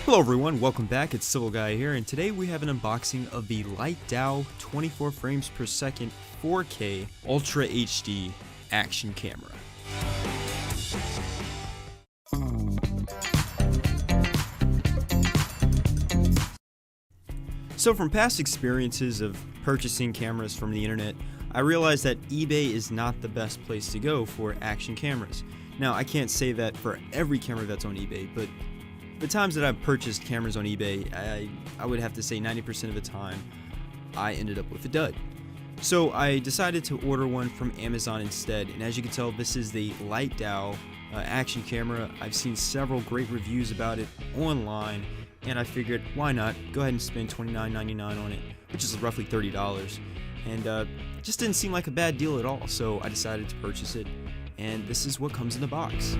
Hello everyone, welcome back, it's Civil Guy here, and today we have an unboxing of the Lightdow 24 frames per second 4K Ultra HD action camera. So from past experiences of purchasing cameras from the internet, I realized that eBay is not the best place to go for action cameras. Now, I can't say that for every camera that's on eBay, but the times that I've purchased cameras on eBay, I would have to say 90% of the time, I ended up with a dud. So I decided to order one from Amazon instead, and as you can tell, this is the Lightdow action camera. I've seen several great reviews about it online, and I figured, why not go ahead and spend $29.99 on it, which is roughly $30, and it just didn't seem like a bad deal at all, so I decided to purchase it, and this is what comes in the box.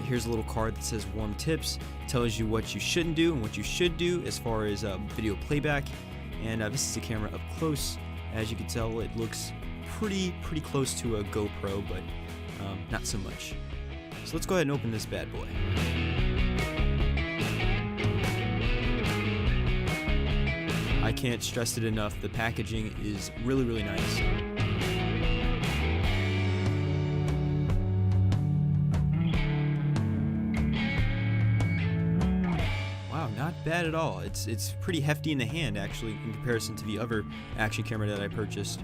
Here's a little card that says warm tips, tells you what you shouldn't do and what you should do as far as video playback. And this is a camera up close. As you can tell, it looks pretty close to a GoPro, but not so much. So let's go ahead and open this bad boy. I can't stress it enough, the packaging is really nice. Not bad at all. It's pretty hefty in the hand actually in comparison to the other action camera that I purchased.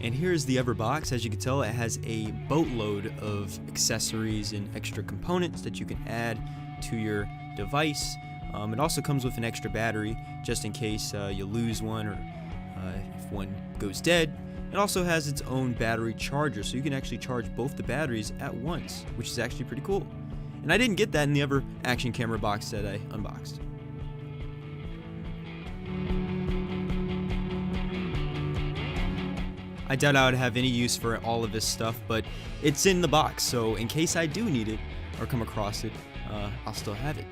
And here's the other box. As you can tell, it has a boatload of accessories and extra components that you can add to your device. It also comes with an extra battery just in case you lose one or if one goes dead. It also has its own battery charger, so you can actually charge both the batteries at once, which is actually pretty cool. And I didn't get that in the other action camera box that I unboxed. I doubt I would have any use for all of this stuff, but it's in the box, so in case I do need it or come across it, I'll still have it.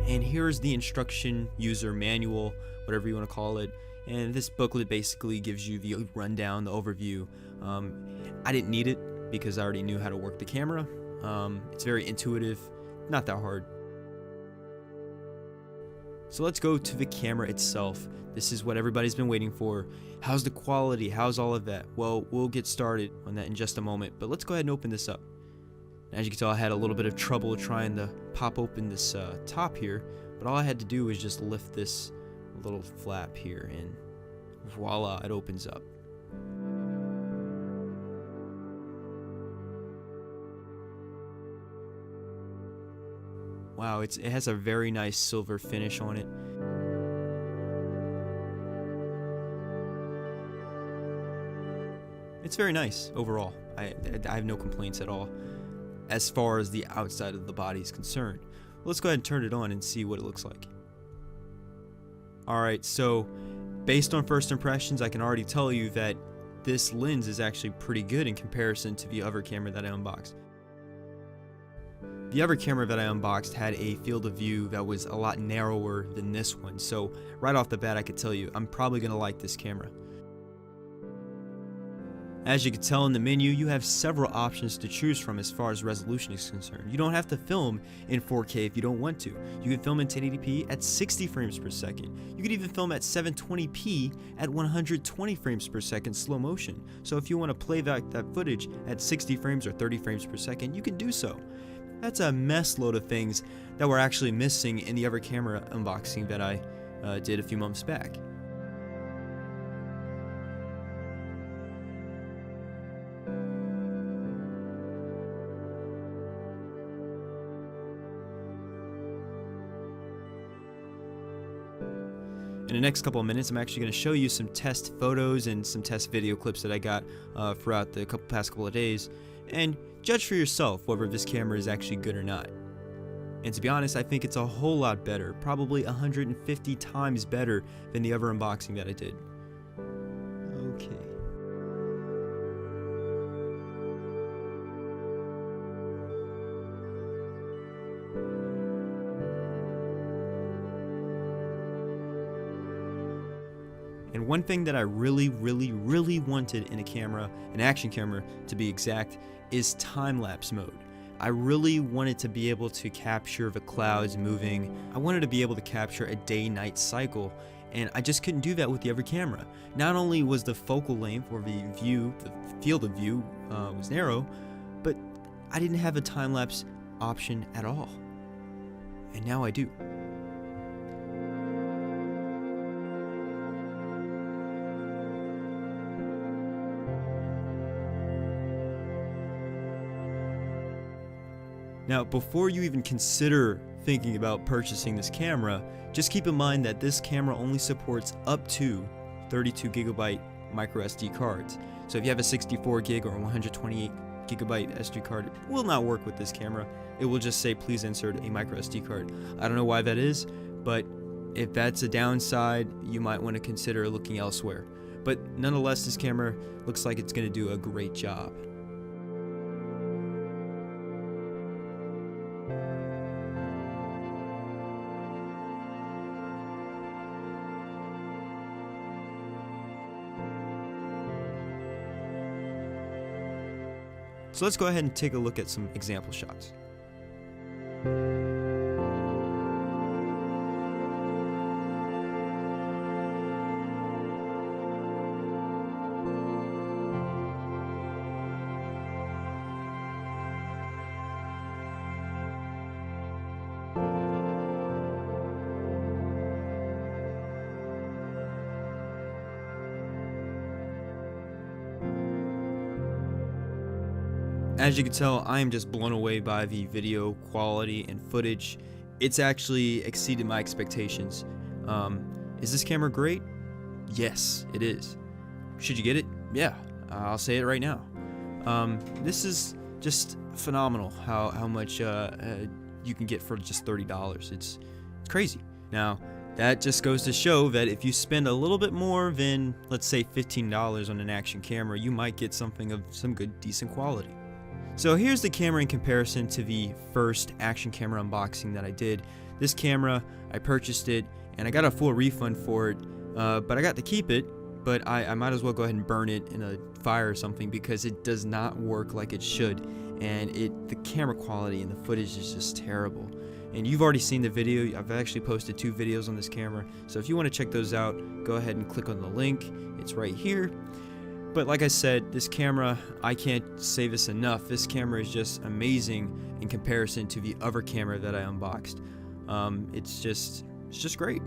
And here's the instruction user manual, whatever you want to call it. And this booklet basically gives you the rundown, the overview. I didn't need it because I already knew how to work the camera. It's very intuitive, not that hard. So let's go to the camera itself. This is what everybody's been waiting for. How's the quality? How's all of that? Well, we'll get started on that in just a moment, but let's go ahead and open this up. As you can tell, I had a little bit of trouble trying to pop open this top here, but all I had to do was just lift this little flap here and voila, it opens up. Wow, it has a very nice silver finish on it. It's very nice overall. I have no complaints at all as far as the outside of the body is concerned. Let's go ahead and turn it on and see what it looks like. Alright, so based on first impressions, I can already tell you that this lens is actually pretty good in comparison to the other camera that I unboxed. The other camera that I unboxed had a field of view that was a lot narrower than this one, so right off the bat I could tell you I'm probably going to like this camera. As you can tell in the menu, you have several options to choose from as far as resolution is concerned. You don't have to film in 4K if you don't want to. You can film in 1080p at 60 frames per second. You can even film at 720p at 120 frames per second slow motion. So if you want to play that footage at 60 frames or 30 frames per second, you can do so. That's a mess load of things that were actually missing in the other camera unboxing that I did a few months back. In the next couple of minutes, I'm actually going to show you some test photos and some test video clips that I got throughout the past couple of days, and judge for yourself whether this camera is actually good or not. And to be honest, I think it's a whole lot better, probably 150 times better than the other unboxing that I did. Okay. And one thing that I really wanted in a camera, an action camera to be exact, is time-lapse mode. I really wanted to be able to capture the clouds moving. I wanted to be able to capture a day-night cycle, and I just couldn't do that with the other camera. Not only was the focal length or the field of view was narrow, but I didn't have a time-lapse option at all. And now I do. Now, before you even consider thinking about purchasing this camera, just keep in mind that this camera only supports up to 32 gigabyte micro SD cards. So if you have a 64 gig or 128 gigabyte SD card, it will not work with this camera. It will just say, please insert a micro SD card. I don't know why that is, but if that's a downside, you might want to consider looking elsewhere. But nonetheless, this camera looks like it's going to do a great job. So let's go ahead and take a look at some example shots. As you can tell, I am just blown away by the video quality and footage. It's actually exceeded my expectations. Is this camera great? Yes, it is. Should you get it? Yeah, I'll say it right now. This is just phenomenal how much you can get for just $30. It's crazy. Now, that just goes to show that if you spend a little bit more than, let's say, $15 on an action camera, you might get something of some good, decent quality. So here's the camera in comparison to the first action camera unboxing that I did. This camera, I purchased it, and I got a full refund for it, but I got to keep it, but I might as well go ahead and burn it in a fire or something because it does not work like it should, and the camera quality and the footage is just terrible. And you've already seen the video. I've actually posted 2 videos on this camera, so if you want to check those out, go ahead and click on the link. It's right here. But like I said, this camera, I can't say this enough. This camera is just amazing in comparison to the other camera that I unboxed. It's just great.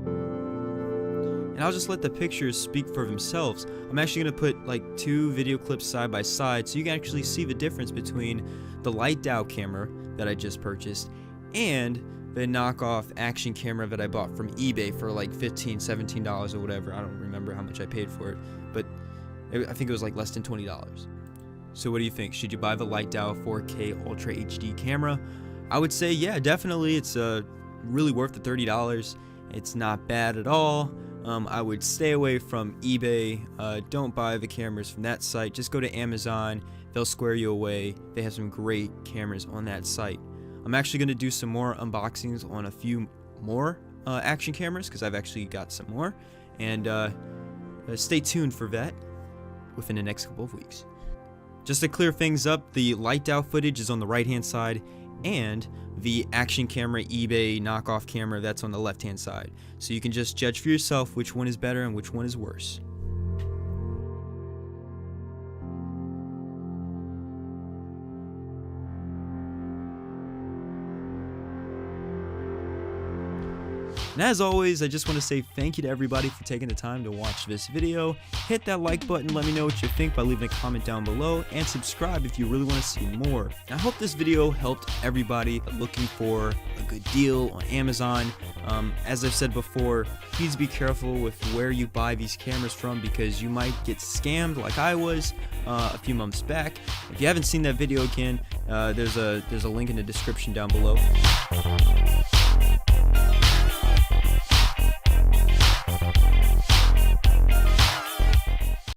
And I'll just let the pictures speak for themselves. I'm actually going to put like 2 video clips side by side so you can actually see the difference between the Lightdow camera that I just purchased and the knockoff action camera that I bought from eBay for like $15, $17 or whatever. I don't remember how much I paid for it, but I think it was like less than $20. So what do you think? Should you buy the Lightdow 4K Ultra HD camera? I would say yeah, definitely. It's really worth the $30. It's not bad at all. I would stay away from eBay. Don't buy the cameras from that site. Just go to Amazon. They'll square you away. They have some great cameras on that site. I'm actually going to do some more unboxings on a few more action cameras because I've actually got some more. And stay tuned for that within the next couple of weeks. Just to clear things up, the Lightdow footage is on the right-hand side, and the action camera eBay knockoff camera, that's on the left-hand side. So you can just judge for yourself which one is better and which one is worse. And as always, I just want to say thank you to everybody for taking the time to watch this video. Hit that like button, let me know what you think by leaving a comment down below, and subscribe if you really want to see more. I hope this video helped everybody looking for a good deal on Amazon. As I've said before, please be careful with where you buy these cameras from, because you might get scammed like I was a few months back. If you haven't seen that video again, there's a link in the description down below.